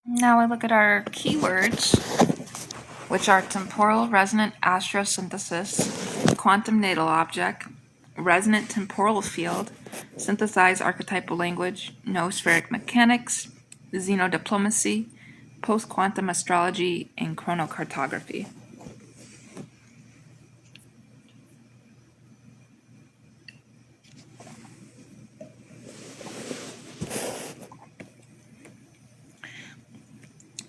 Now I look at our keywords, which are temporal resonant astrosynthesis, quantum natal object, resonant temporal field, synthesized archetypal language, noospheric mechanics, xenodiplomacy, post-quantum astrology, and chronocartography.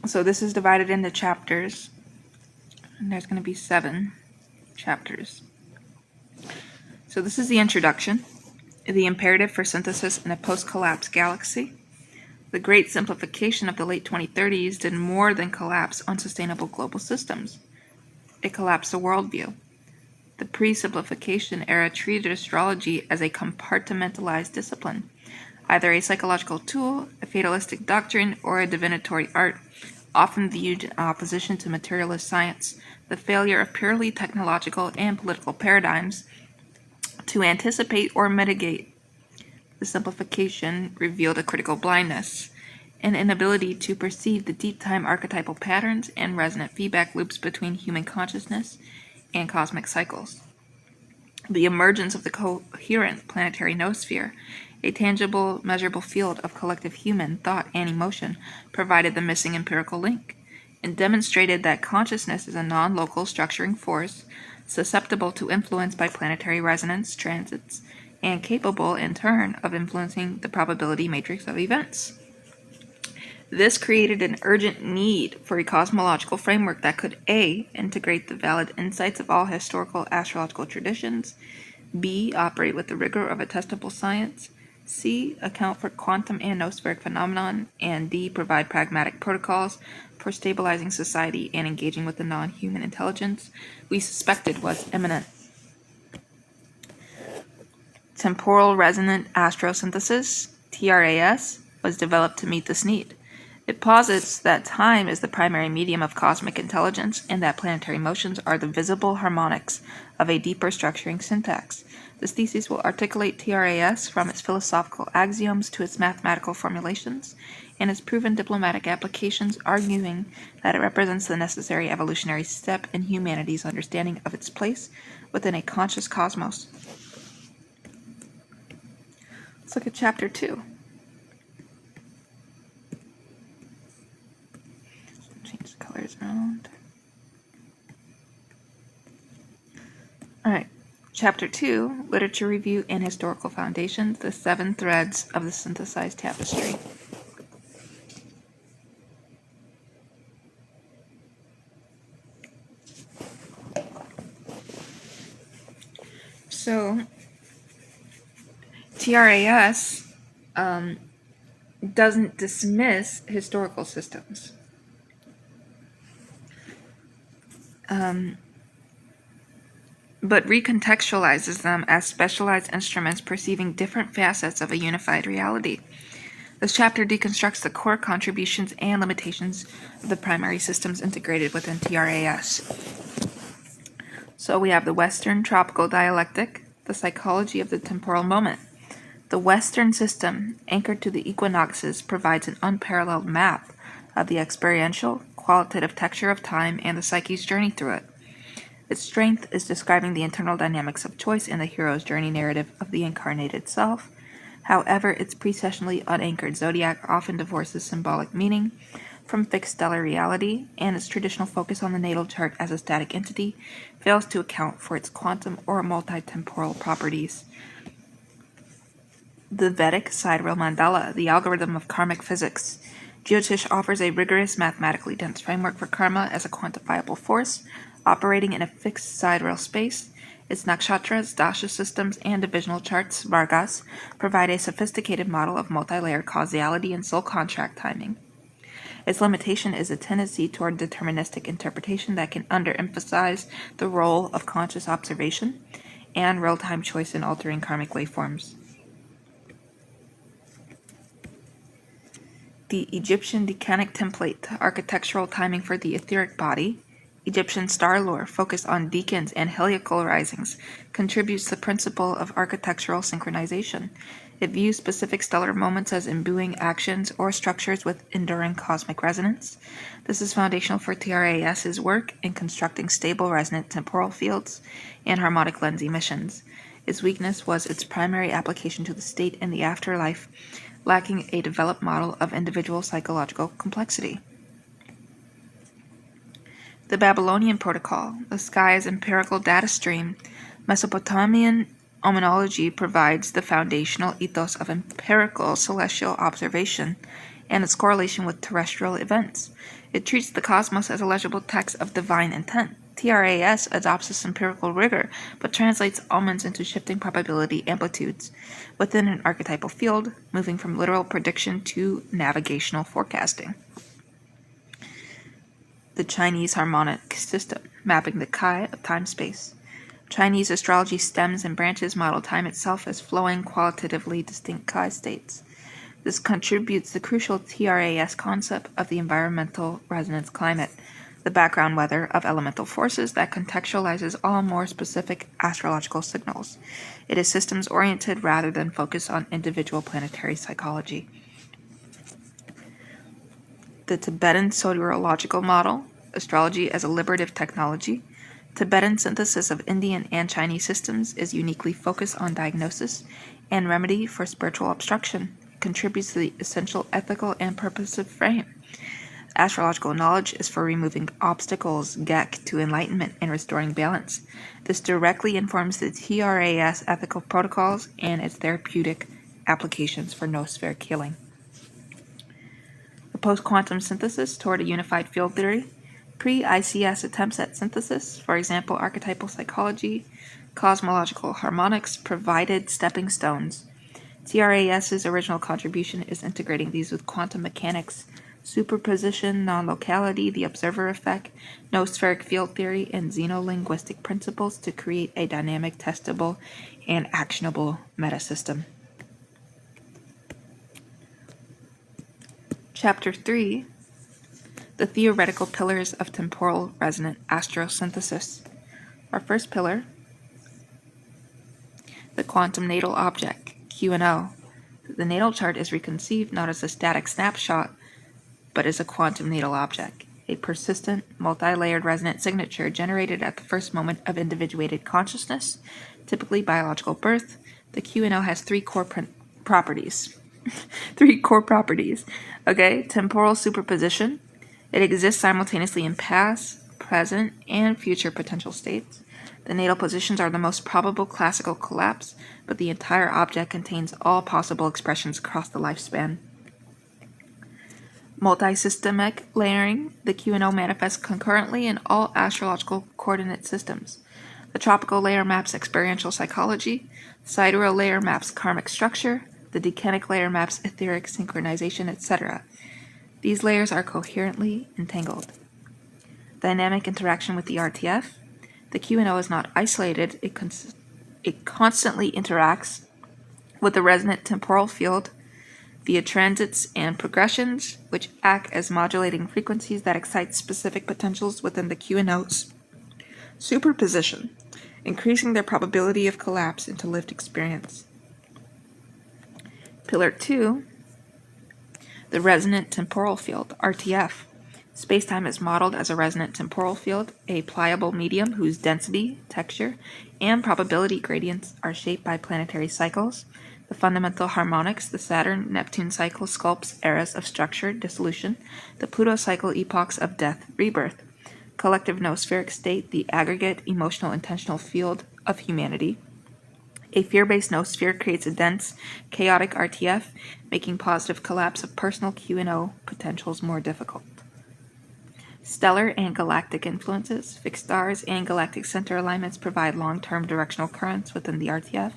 So this is divided into chapters, and there's going to be 7 chapters. So this is the introduction, the imperative for synthesis in a post-collapse galaxy. The great simplification of the late 2030s did more than collapse unsustainable global systems. It collapsed the worldview. The pre-simplification era treated astrology as a compartmentalized discipline, either a psychological tool, a fatalistic doctrine, or a divinatory art, often viewed in opposition to materialist science. The failure of purely technological and political paradigms to anticipate or mitigate the simplification revealed a critical blindness, an inability to perceive the deep-time archetypal patterns and resonant feedback loops between human consciousness and cosmic cycles. The emergence of the coherent planetary noosphere, a tangible, measurable field of collective human thought and emotion, provided the missing empirical link, and demonstrated that consciousness is a non-local structuring force, susceptible to influence by planetary resonance transits, and capable, in turn, of influencing the probability matrix of events. This created an urgent need for a cosmological framework that could A. integrate the valid insights of all historical astrological traditions, B. operate with the rigor of a testable science, C. account for quantum and noospheric phenomenon, and D. provide pragmatic protocols for stabilizing society and engaging with the non-human intelligence we suspected was imminent. Temporal resonant astrosynthesis, TRAS, was developed to meet this need. It posits that time is the primary medium of cosmic intelligence and that planetary motions are the visible harmonics of a deeper structuring syntax. This thesis will articulate TRAS from its philosophical axioms to its mathematical formulations and its proven diplomatic applications, arguing that it represents the necessary evolutionary step in humanity's understanding of its place within a conscious cosmos. Let's look at Chapter 2. Change the colors around. Alright, Chapter 2, Literature Review and Historical Foundations, the 7 Threads of the Synthesized Tapestry. So, TRAS doesn't dismiss historical systems. But recontextualizes them as specialized instruments perceiving different facets of a unified reality. This chapter deconstructs the core contributions and limitations of the primary systems integrated within TRAS. So we have the Western tropical dialectic, the psychology of the temporal moment. The Western system, anchored to the equinoxes, provides an unparalleled map of the experiential, qualitative texture of time and the psyche's journey through it. Its strength is describing the internal dynamics of choice in the hero's journey narrative of the incarnated self. However, its precessionally unanchored zodiac often divorces symbolic meaning from fixed stellar reality, and its traditional focus on the natal chart as a static entity fails to account for its quantum or multi-temporal properties. The Vedic sidereal mandala, the algorithm of karmic physics. Jyotish offers a rigorous, mathematically dense framework for karma as a quantifiable force, operating in a fixed sidereal space. Its nakshatras, dasha systems, and divisional charts, vargas, provide a sophisticated model of multi-layered causality and soul contract timing. Its limitation is a tendency toward deterministic interpretation that can underemphasize the role of conscious observation and real-time choice in altering karmic waveforms. The Egyptian decanic template, architectural timing for the etheric body. Egyptian star lore, focused on decans and heliacal risings, contributes the principle of architectural synchronization. It views specific stellar moments as imbuing actions or structures with enduring cosmic resonance. This is foundational for TRAS's work in constructing stable resonant temporal fields and harmonic lens emissions. Its weakness was its primary application to the state in the afterlife, lacking a developed model of individual psychological complexity. The Babylonian protocol, the sky's empirical data stream, Mesopotamian omenology provides the foundational ethos of empirical celestial observation and its correlation with terrestrial events. It treats the cosmos as a legible text of divine intent. TRAS adopts this empirical rigor, but translates omens into shifting probability amplitudes within an archetypal field, moving from literal prediction to navigational forecasting. The Chinese harmonic system, mapping the Chi of time-space. Chinese astrology stems and branches model time itself as flowing, qualitatively distinct Chi states. This contributes the crucial TRAS concept of the environmental resonance climate, the background weather of elemental forces that contextualizes all more specific astrological signals. It is systems-oriented rather than focused on individual planetary psychology. The Tibetan soteriological model, astrology as a liberative technology. Tibetan synthesis of Indian and Chinese systems is uniquely focused on diagnosis and remedy for spiritual obstruction. It contributes to the essential ethical and purposive frame. Astrological knowledge is for removing obstacles, Gek, to enlightenment and restoring balance. This directly informs the TRAS ethical protocols and its therapeutic applications for noospheric healing. The post-quantum synthesis toward a unified field theory. Pre-ICS attempts at synthesis, for example, archetypal psychology, cosmological harmonics, provided stepping stones. TRAS's original contribution is integrating these with quantum mechanics, superposition, non-locality, the observer effect, noospheric field theory, and xenolinguistic principles to create a dynamic, testable, and actionable metasystem. Chapter 3. The theoretical pillars of temporal resonant astrosynthesis. Our first pillar, the quantum natal object, QNO. The natal chart is reconceived not as a static snapshot, but as a quantum natal object, a persistent, multi-layered resonant signature generated at the first moment of individuated consciousness, typically biological birth. The QNO has three core properties. Okay, temporal superposition. It exists simultaneously in past, present, and future potential states. The natal positions are the most probable classical collapse, but the entire object contains all possible expressions across the lifespan. Multisystemic layering. The QNO manifests concurrently in all astrological coordinate systems. The tropical layer maps experiential psychology. The sidereal layer maps karmic structure. The decanic layer maps etheric synchronization, etc. These layers are coherently entangled. Dynamic interaction with the RTF. The QNO is not isolated. It constantly interacts with the resonant temporal field via transits and progressions, which act as modulating frequencies that excite specific potentials within the QNO's superposition, increasing their probability of collapse into lived experience. Pillar 2, the resonant temporal field, RTF. Spacetime is modeled as a resonant temporal field, a pliable medium whose density, texture, and probability gradients are shaped by planetary cycles. The fundamental harmonics, the Saturn-Neptune cycle sculpts eras of structure, dissolution, the Pluto cycle epochs of death, rebirth. Collective noospheric state, the aggregate, emotional, intentional field of humanity. A fear-based noosphere creates a dense, chaotic RTF, making positive collapse of personal QNO potentials more difficult. Stellar and galactic influences. Fixed stars and galactic center alignments provide long-term directional currents within the RTF.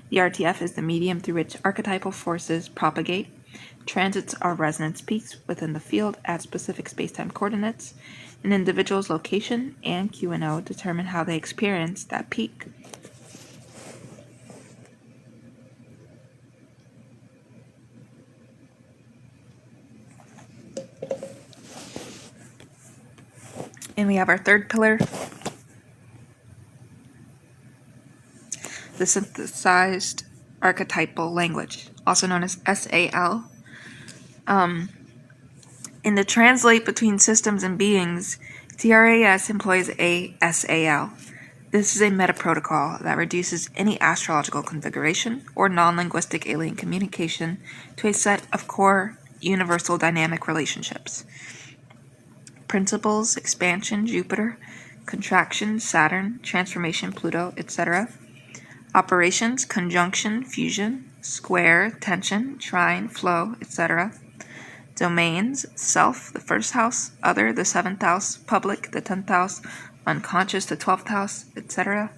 The RTF is the medium through which archetypal forces propagate. Transits are resonance peaks within the field at specific spacetime coordinates. An individual's location and QNO determine how they experience that peak. And we have our third pillar, the synthesized archetypal language, also known as SAL. In the translate between systems and beings, TRAS employs a SAL. This is a meta-protocol that reduces any astrological configuration or non-linguistic alien communication to a set of core universal dynamic relationships. Principles, expansion, Jupiter, contraction, Saturn, transformation, Pluto, etc. Operations, conjunction, fusion, square, tension, trine, flow, etc. Domains, self, the first house, other, the 7th house, public, the 10th house, unconscious, the 12th house, etc.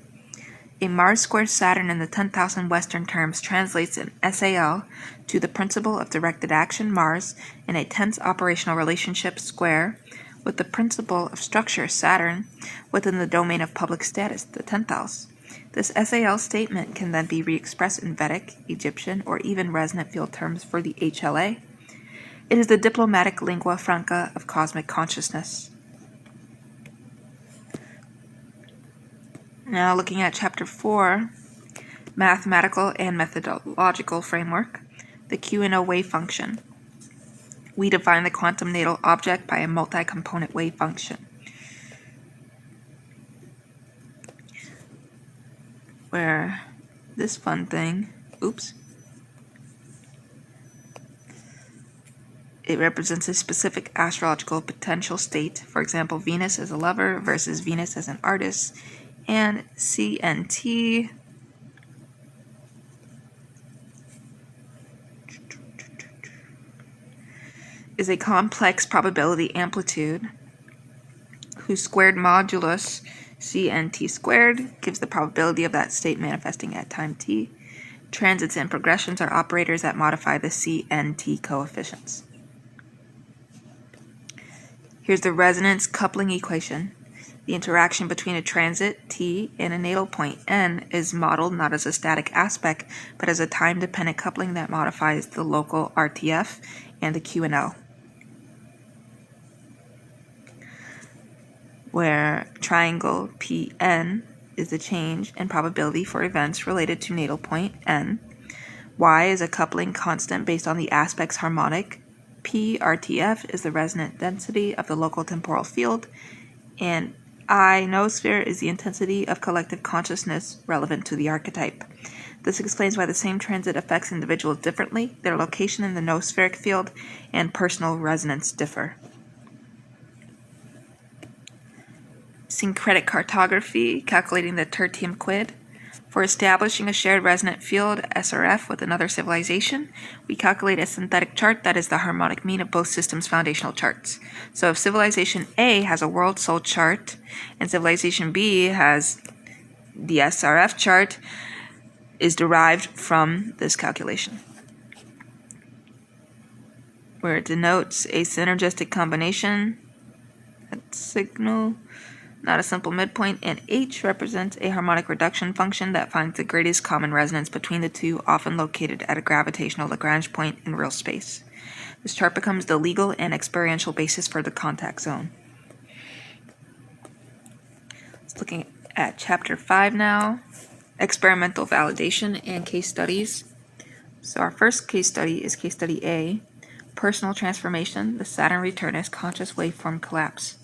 A Mars square Saturn in the 10th house in Western terms translates an SAL to the principle of directed action Mars in a tense operational relationship square with the principle of structure Saturn within the domain of public status, the 10th house. This SAL statement can then be re-expressed in Vedic, Egyptian, or even resonant field terms for the HLA. It is the diplomatic lingua franca of cosmic consciousness. Now looking at Chapter 4, Mathematical and Methodological Framework, the QNO wave function. We define the quantum natal object by a multi-component wave function, where this fun thing, it represents a specific astrological potential state. For example, Venus as a lover versus Venus as an artist. And CNT is a complex probability amplitude whose squared modulus CNT squared gives the probability of that state manifesting at time t. Transits and progressions are operators that modify the CNT coefficients. Here's the resonance coupling equation. The interaction between a transit, T, and a natal point, N, is modeled not as a static aspect, but as a time-dependent coupling that modifies the local RTF and the QNO. Where triangle PN is the change in probability for events related to natal point, N. Y is a coupling constant based on the aspect's harmonic. P, RTF, is the resonant density of the local temporal field, and I, noosphere, is the intensity of collective consciousness relevant to the archetype. This explains why the same transit affects individuals differently, their location in the noospheric field, and personal resonance differ. Syncretic cartography, calculating the tertium quid. For establishing a shared resonant field, SRF, with another civilization, we calculate a synthetic chart that is the harmonic mean of both systems' foundational charts. So if civilization A has a world soul chart and civilization B has the SRF chart, is derived from this calculation, where it denotes a synergistic combination, that signal, not a simple midpoint, and H represents a harmonic reduction function that finds the greatest common resonance between the two, often located at a gravitational Lagrange point in real space. This chart becomes the legal and experiential basis for the contact zone. Let's looking at Chapter 5 now, experimental validation and case studies. So our first case study is case study A, personal transformation, the Saturn return as conscious waveform collapse.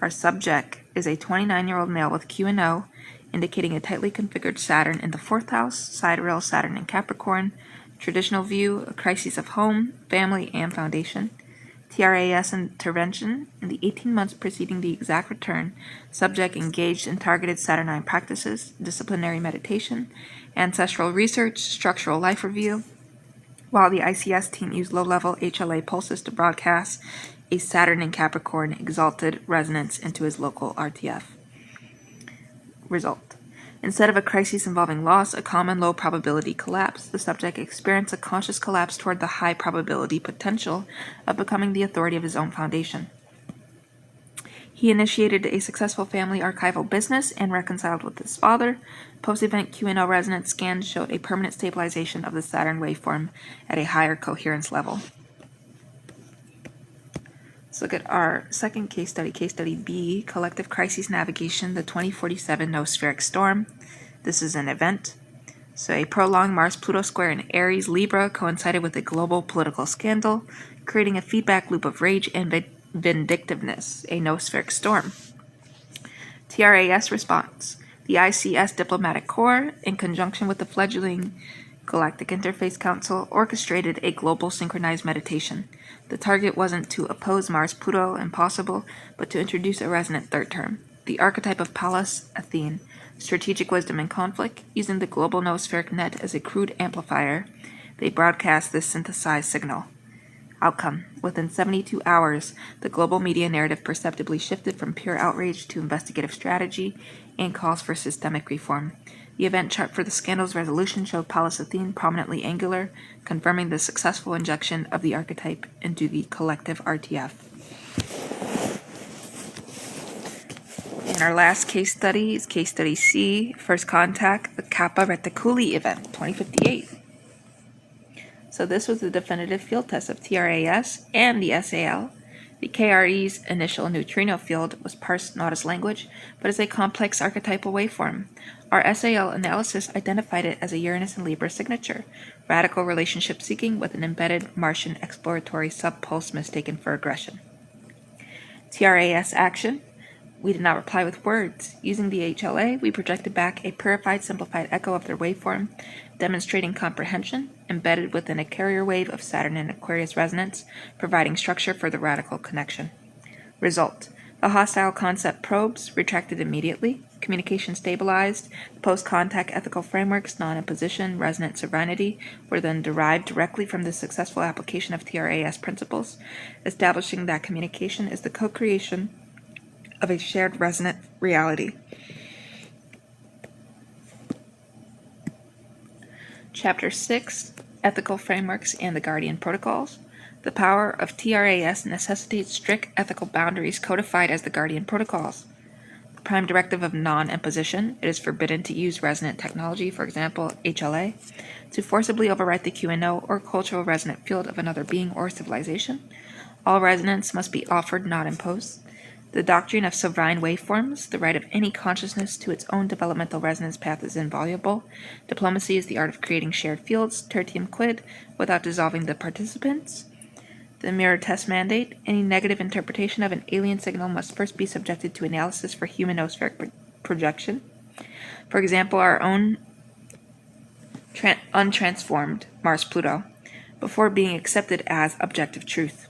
Our subject is a 29-year-old male with QNO, indicating a tightly configured Saturn in the 4th house, sidereal Saturn in Capricorn, traditional view, a crisis of home, family, and foundation. TRAS intervention. In the 18 months preceding the exact return, subject engaged in targeted Saturnine practices, disciplinary meditation, ancestral research, structural life review, while the ICS team used low-level HLA pulses to broadcast a Saturn in Capricorn exalted resonance into his local RTF. Result. Instead of a crisis involving loss, a common low probability collapse, the subject experienced a conscious collapse toward the high probability potential of becoming the authority of his own foundation. He initiated a successful family archival business and reconciled with his father. Post-event QNO resonance scans showed a permanent stabilization of the Saturn waveform at a higher coherence level. Let's look at our second case study B, Collective Crisis Navigation, the 2047 Noospheric Storm. This is an event. So a prolonged Mars-Pluto square in Aries Libra coincided with a global political scandal, creating a feedback loop of rage and vindictiveness, a noospheric storm. TRAS response. The ICS Diplomatic Corps, in conjunction with the fledgling Galactic Interface Council, orchestrated a global synchronized meditation. The target wasn't to oppose Mars-Pluto, impossible, but to introduce a resonant third term, the archetype of Pallas Athene, strategic wisdom in conflict, using the global noospheric net as a crude amplifier. They broadcast this synthesized signal. Outcome. Within 72 hours, the global media narrative perceptibly shifted from pure outrage to investigative strategy and calls for systemic reform. The event chart for the scandal's resolution showed Pallas Athene prominently angular, confirming the successful injection of the archetype into the collective RTF. And our last case study is case study C, First Contact, the Kappa Reticuli event, 2058. So this was the definitive field test of TRAS and the SAL. The KRE's initial neutrino field was parsed not as language, but as a complex archetypal waveform. Our SAL analysis identified it as a Uranus and Libra signature, radical relationship seeking with an embedded Martian exploratory subpulse mistaken for aggression. TRAS action. We did not reply with words. Using the HLA, we projected back a purified, simplified echo of their waveform, demonstrating comprehension, embedded within a carrier wave of Saturn and Aquarius resonance, providing structure for the radical connection. Result. The hostile concept probes retracted immediately, communication stabilized, post-contact ethical frameworks, non-imposition, resonant sovereignty were then derived directly from the successful application of TRAS principles, establishing that communication is the co-creation of a shared resonant reality. Chapter 6, Ethical Frameworks and the Guardian Protocols. The power of TRAS necessitates strict ethical boundaries codified as the Guardian Protocols. The prime directive of non-imposition, it is forbidden to use resonant technology, for example, HLA, to forcibly overwrite the QNO or cultural resonant field of another being or civilization. All resonance must be offered, not imposed. The doctrine of sovereign waveforms, the right of any consciousness to its own developmental resonance path, is inviolable. Diplomacy is the art of creating shared fields, tertium quid, without dissolving the participants. The mirror test mandate, any negative interpretation of an alien signal must first be subjected to analysis for human noospheric projection. For example, our own untransformed Mars-Pluto, before being accepted as objective truth.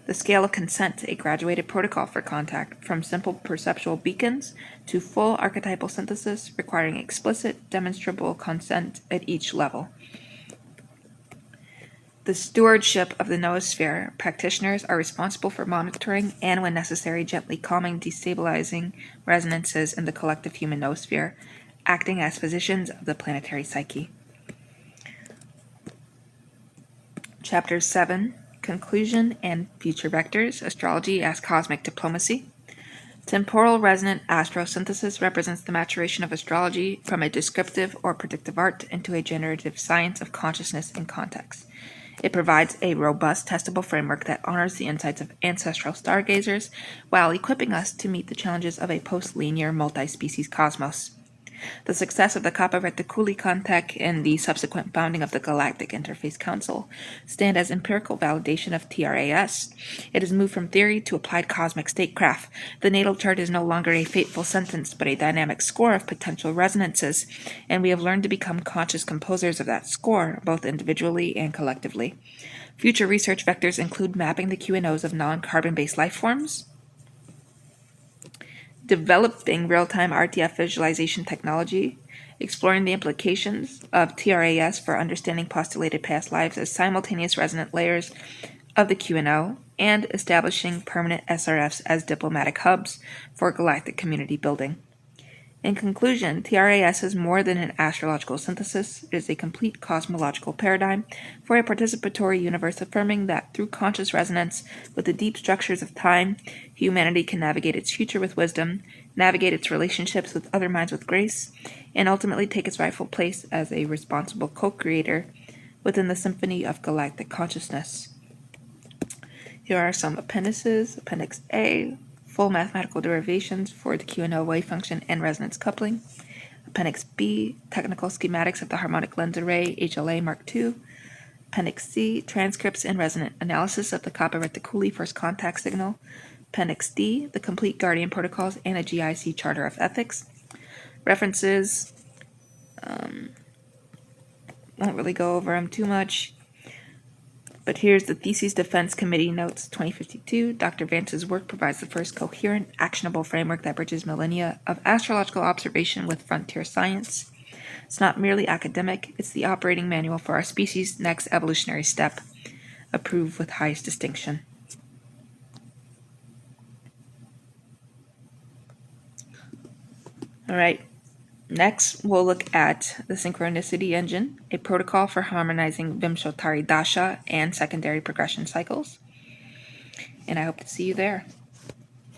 The scale of consent, a graduated protocol for contact, from simple perceptual beacons to full archetypal synthesis, requiring explicit, demonstrable consent at each level. The stewardship of the noosphere. Practitioners are responsible for monitoring and, when necessary, gently calming destabilizing resonances in the collective human noosphere, acting as physicians of the planetary psyche. Chapter 7. Conclusion and future vectors, astrology as cosmic diplomacy. Temporal resonant astrosynthesis represents the maturation of astrology from a descriptive or predictive art into a generative science of consciousness and context. It provides a robust, testable framework that honors the insights of ancestral stargazers while equipping us to meet the challenges of a post-linear multi-species cosmos. The success of the Kappa Reticuli contact and the subsequent founding of the Galactic Interface Council stand as empirical validation of TRAS. It has moved from theory to applied cosmic statecraft. The natal chart is no longer a fateful sentence, but a dynamic score of potential resonances, and we have learned to become conscious composers of that score, both individually and collectively. Future research vectors include mapping the QNOs of non-carbon-based life forms, developing real-time RTF visualization technology, exploring the implications of TRAS for understanding postulated past lives as simultaneous resonant layers of the QNO, and establishing permanent SRFs as diplomatic hubs for galactic community building. In conclusion, TRAS is more than an astrological synthesis. It is a complete cosmological paradigm for a participatory universe, affirming that through conscious resonance with the deep structures of time, humanity can navigate its future with wisdom, navigate its relationships with other minds with grace, and ultimately take its rightful place as a responsible co-creator within the symphony of galactic consciousness. Here are some appendices. Appendix A, full mathematical derivations for the QNO wave function and resonance coupling. Appendix B, Technical Schematics of the Harmonic Lens Array, HLA Mark II. Appendix C, Transcripts and Resonant Analysis of the Kappa Reticuli First Contact Signal. Appendix D, The Complete Guardian Protocols and a GIC Charter of Ethics. References, won't really go over them too much. But here's the Theses Defense Committee Notes 2052. Dr. Vance's work provides the first coherent, actionable framework that bridges millennia of astrological observation with frontier science. It's not merely academic, it's the operating manual for our species' next evolutionary step, approved with highest distinction. All right, next we'll look at the Synchronicity Engine, a protocol for harmonizing Vimshottari Dasha and secondary progression cycles. And I hope to see you there.